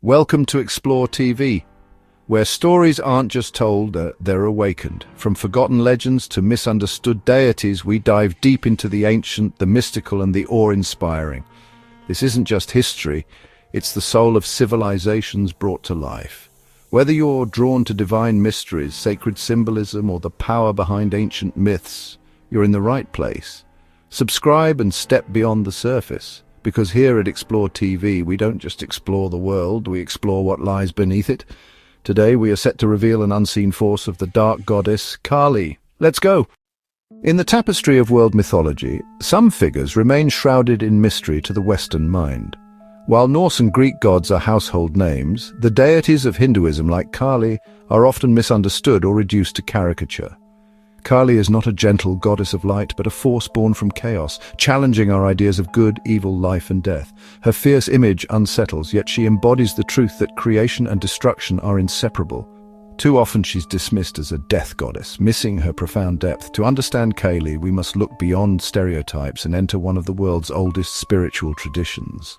Welcome to Explore TV, where stories aren't just told, they're awakened. From forgotten legends to misunderstood deities, we dive deep into the ancient, the mystical, and the awe-inspiring. This isn't just history, it's the soul of civilizations brought to life. Whether you're drawn to divine mysteries, sacred symbolism, or the power behind ancient myths, you're in the right place. Subscribe and step beyond the surface, because here at Explore TV, we don't just explore the world, we explore what lies beneath it. Today, we are set to reveal an unseen force of the dark goddess, Kali. Let's go! In the tapestry of world mythology, some figures remain shrouded in mystery to the Western mind. While Norse and Greek gods are household names, the deities of Hinduism, like Kali, are often misunderstood or reduced to caricature. Kali is not a gentle goddess of light, but a force born from chaos, challenging our ideas of good, evil, life and death. Her fierce image unsettles, yet she embodies the truth that creation and destruction are inseparable. Too often she's dismissed as a death goddess, missing her profound depth. To understand Kali, we must look beyond stereotypes and enter one of the world's oldest spiritual traditions.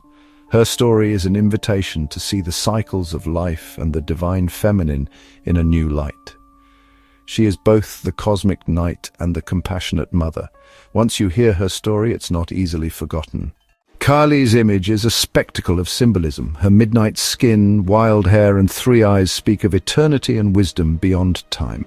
Her story is an invitation to see the cycles of life and the divine feminine in a new light. She is both the cosmic night and the compassionate mother. Once you hear her story, it's not easily forgotten. Kali's image is a spectacle of symbolism. Her midnight skin, wild hair, and three eyes speak of eternity and wisdom beyond time.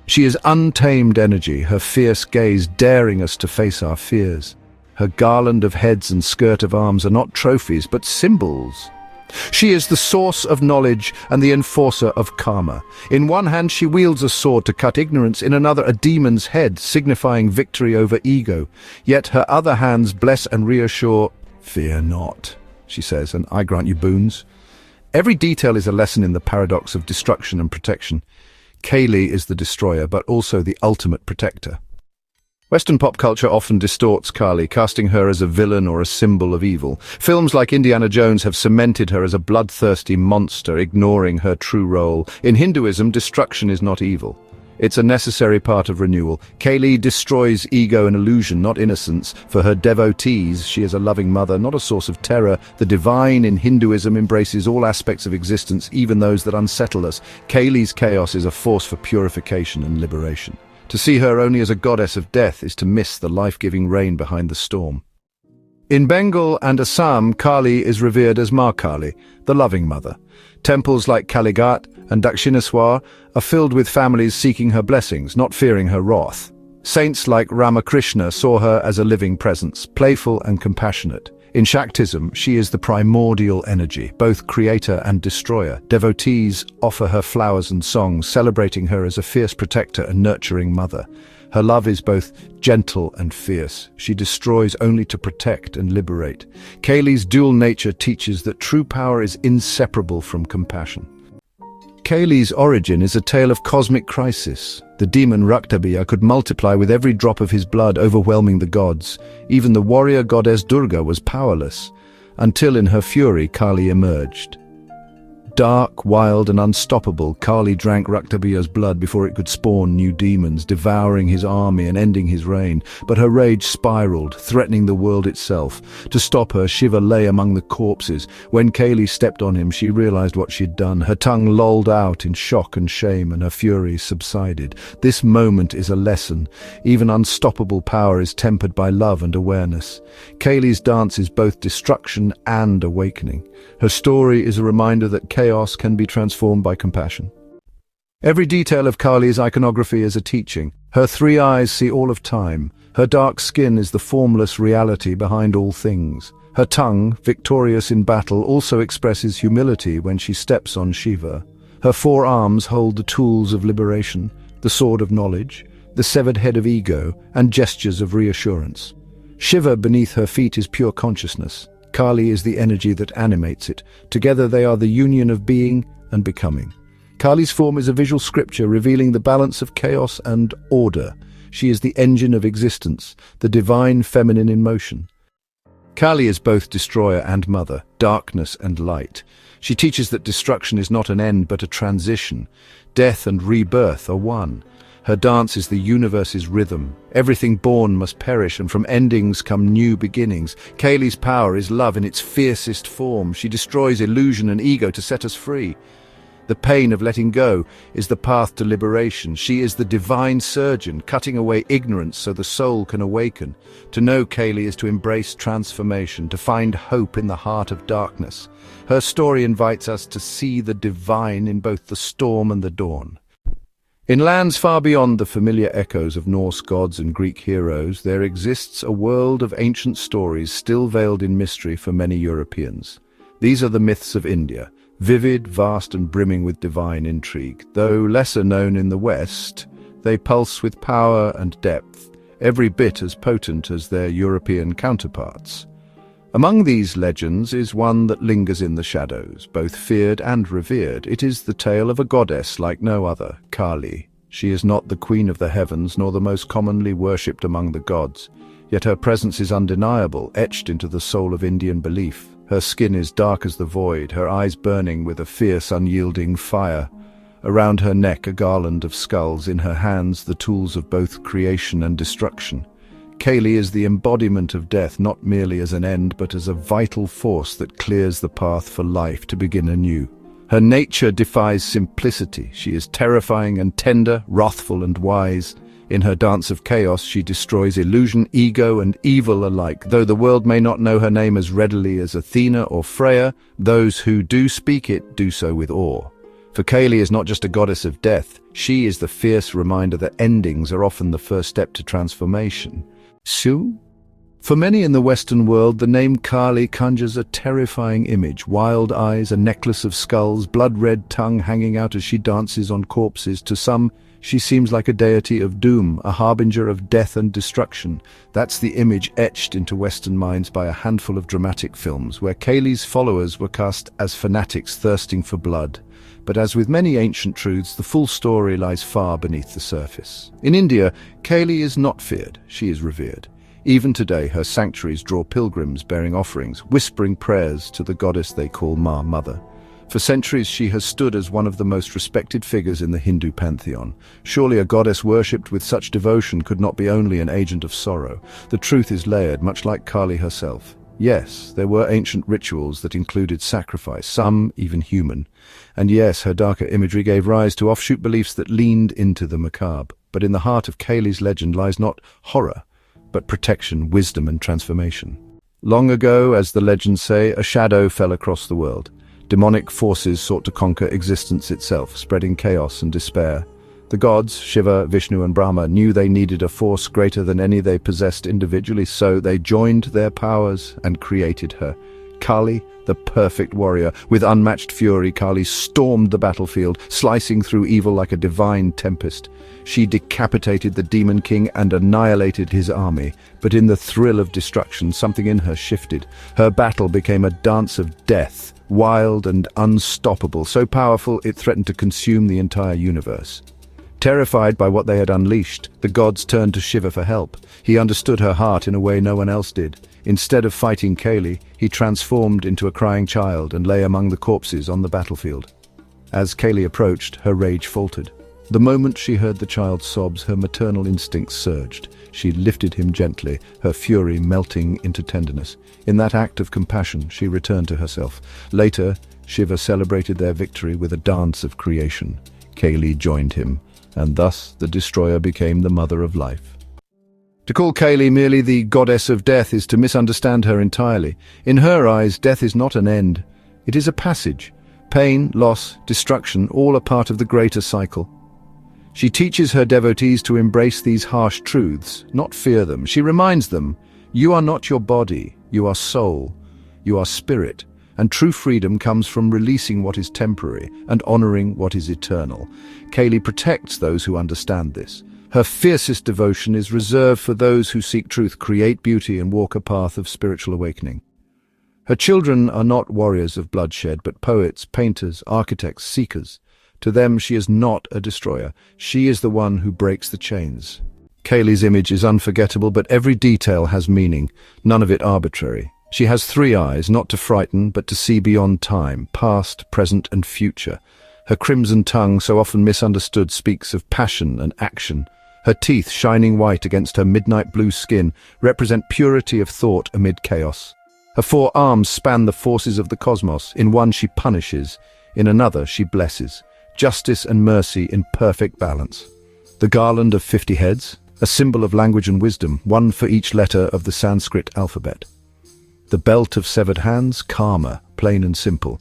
She is untamed energy, her fierce gaze daring us to face our fears. Her garland of heads and skirt of arms are not trophies, but symbols. She is the source of knowledge and the enforcer of karma. In one hand she wields a sword to cut ignorance, in another a demon's head, signifying victory over ego. Yet her other hands bless and reassure. "Fear not," she says, "and I grant you boons." Every detail is a lesson in the paradox of destruction and protection. Kali is the destroyer, but also the ultimate protector. Western pop culture often distorts Kali, casting her as a villain or a symbol of evil. Films like Indiana Jones have cemented her as a bloodthirsty monster, ignoring her true role. In Hinduism, destruction is not evil. It's a necessary part of renewal. Kali destroys ego and illusion, not innocence. For her devotees, she is a loving mother, not a source of terror. The divine in Hinduism embraces all aspects of existence, even those that unsettle us. Kali's chaos is a force for purification and liberation. To see her only as a goddess of death is to miss the life-giving rain behind the storm. In Bengal and Assam, Kali is revered as Ma Kali, the loving mother. Temples like Kalighat and Dakshineswar are filled with families seeking her blessings, not fearing her wrath. Saints like Ramakrishna saw her as a living presence, playful and compassionate. In Shaktism, she is the primordial energy, both creator and destroyer. Devotees offer her flowers and songs, celebrating her as a fierce protector and nurturing mother. Her love is both gentle and fierce. She destroys only to protect and liberate. Kali's dual nature teaches that true power is inseparable from compassion. Kali's origin is a tale of cosmic crisis. The demon Raktabia could multiply with every drop of his blood, overwhelming the gods. Even the warrior goddess Durga was powerless, until in her fury Kali emerged. Dark, wild and unstoppable, Kali drank Raktabia's blood before it could spawn new demons, devouring his army and ending his reign. But her rage spiraled, threatening the world itself. To stop her, Shiva lay among the corpses. When Kali stepped on him, she realized what she'd done. Her tongue lolled out in shock and shame, and her fury subsided. This moment is a lesson. Even unstoppable power is tempered by love and awareness. Kali's dance is both destruction and awakening. Her story is a reminder that chaos can be transformed by compassion. Every detail of Kali's iconography is a teaching. Her three eyes see all of time. Her dark skin is the formless reality behind all things. Her tongue, victorious in battle, also expresses humility when she steps on Shiva. Her four arms hold the tools of liberation, the sword of knowledge, the severed head of ego, and gestures of reassurance. Shiva beneath her feet is pure consciousness. Kali is the energy that animates it. Together they are the union of being and becoming. Kali's form is a visual scripture revealing the balance of chaos and order. She is the engine of existence, the divine feminine in motion. Kali is both destroyer and mother, darkness and light. She teaches that destruction is not an end but a transition. Death and rebirth are one. Her dance is the universe's rhythm. Everything born must perish, and from endings come new beginnings. Kali's power is love in its fiercest form. She destroys illusion and ego to set us free. The pain of letting go is the path to liberation. She is the divine surgeon, cutting away ignorance so the soul can awaken. To know Kali is to embrace transformation, to find hope in the heart of darkness. Her story invites us to see the divine in both the storm and the dawn. In lands far beyond the familiar echoes of Norse gods and Greek heroes, there exists a world of ancient stories still veiled in mystery for many Europeans. These are the myths of India. Vivid, vast and brimming with divine intrigue. Though lesser known in the West, they pulse with power and depth, every bit as potent as their European counterparts. Among these legends is one that lingers in the shadows, both feared and revered. It is the tale of a goddess like no other, Kali. She is not the queen of the heavens, nor the most commonly worshipped among the gods. Yet her presence is undeniable, etched into the soul of Indian belief. Her skin is dark as the void, her eyes burning with a fierce, unyielding fire. Around her neck a garland of skulls, in her hands the tools of both creation and destruction. Kali is the embodiment of death, not merely as an end, but as a vital force that clears the path for life to begin anew. Her nature defies simplicity. She is terrifying and tender, wrathful and wise. In her dance of chaos, she destroys illusion, ego, and evil alike. Though the world may not know her name as readily as Athena or Freya, those who do speak it do so with awe. For Kali is not just a goddess of death, she is the fierce reminder that endings are often the first step to transformation. So, for many in the Western world, the name Kali conjures a terrifying image. Wild eyes, a necklace of skulls, blood-red tongue hanging out as she dances on corpses. To some, she seems like a deity of doom, a harbinger of death and destruction. That's the image etched into Western minds by a handful of dramatic films, where Kali's followers were cast as fanatics thirsting for blood. But as with many ancient truths, the full story lies far beneath the surface. In India, Kali is not feared, she is revered. Even today, her sanctuaries draw pilgrims bearing offerings, whispering prayers to the goddess they call Ma, Mother. For centuries, she has stood as one of the most respected figures in the Hindu pantheon. Surely a goddess worshipped with such devotion could not be only an agent of sorrow. The truth is layered, much like Kali herself. Yes, there were ancient rituals that included sacrifice, some even human. And yes, her darker imagery gave rise to offshoot beliefs that leaned into the macabre. But in the heart of Kali's legend lies not horror, but protection, wisdom and transformation. Long ago, as the legends say, a shadow fell across the world. Demonic forces sought to conquer existence itself, spreading chaos and despair. The gods, Shiva, Vishnu and Brahma, knew they needed a force greater than any they possessed individually, so they joined their powers and created her. Kali, the perfect warrior. With unmatched fury, Kali stormed the battlefield, slicing through evil like a divine tempest. She decapitated the demon king and annihilated his army. But in the thrill of destruction, something in her shifted. Her battle became a dance of death, wild and unstoppable, so powerful it threatened to consume the entire universe. Terrified by what they had unleashed, the gods turned to Shiva for help. He understood her heart in a way no one else did. Instead of fighting Kali, he transformed into a crying child and lay among the corpses on the battlefield. As Kali approached, her rage faltered. The moment she heard the child's sobs, her maternal instincts surged. She lifted him gently, her fury melting into tenderness. In that act of compassion, she returned to herself. Later, Shiva celebrated their victory with a dance of creation. Kali joined him, and thus the destroyer became the mother of life. To call Kali merely the goddess of death is to misunderstand her entirely. In her eyes, death is not an end. It is a passage. Pain, loss, destruction, all are part of the greater cycle. She teaches her devotees to embrace these harsh truths, not fear them. She reminds them, you are not your body, you are soul, you are spirit, and true freedom comes from releasing what is temporary and honoring what is eternal. Kali protects those who understand this. Her fiercest devotion is reserved for those who seek truth, create beauty, and walk a path of spiritual awakening. Her children are not warriors of bloodshed, but poets, painters, architects, seekers. To them, she is not a destroyer. She is the one who breaks the chains. Kali's image is unforgettable, but every detail has meaning, none of it arbitrary. She has 3 eyes, not to frighten, but to see beyond time, past, present, and future. Her crimson tongue, so often misunderstood, speaks of passion and action. Her teeth, shining white against her midnight blue skin, represent purity of thought amid chaos. Her 4 arms span the forces of the cosmos. In one she punishes, in another she blesses. Justice and mercy in perfect balance. The garland of 50 heads, a symbol of language and wisdom, one for each letter of the Sanskrit alphabet. The belt of severed hands, karma, plain and simple.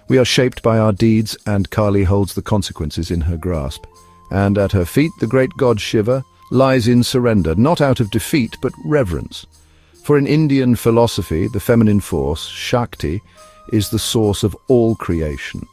We are shaped by our deeds, and Kali holds the consequences in her grasp. And at her feet, the great god Shiva lies in surrender, not out of defeat, but reverence. For in Indian philosophy, the feminine force, Shakti, is the source of all creation.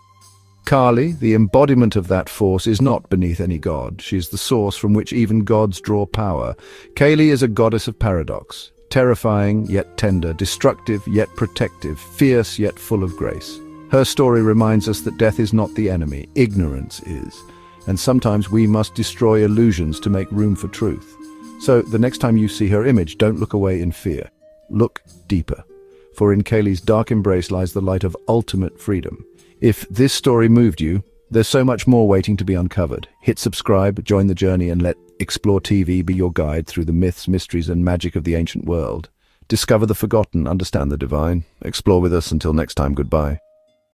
Kali, the embodiment of that force, is not beneath any god. She is the source from which even gods draw power. Kali is a goddess of paradox, terrifying yet tender, destructive yet protective, fierce yet full of grace. Her story reminds us that death is not the enemy, ignorance is. And sometimes we must destroy illusions to make room for truth. So, the next time you see her image, don't look away in fear. Look deeper. For in Kali's dark embrace lies the light of ultimate freedom. If this story moved you, there's so much more waiting to be uncovered. Hit subscribe, join the journey, and let Explore TV be your guide through the myths, mysteries, and magic of the ancient world. Discover the forgotten, understand the divine. Explore with us. Until next time, goodbye.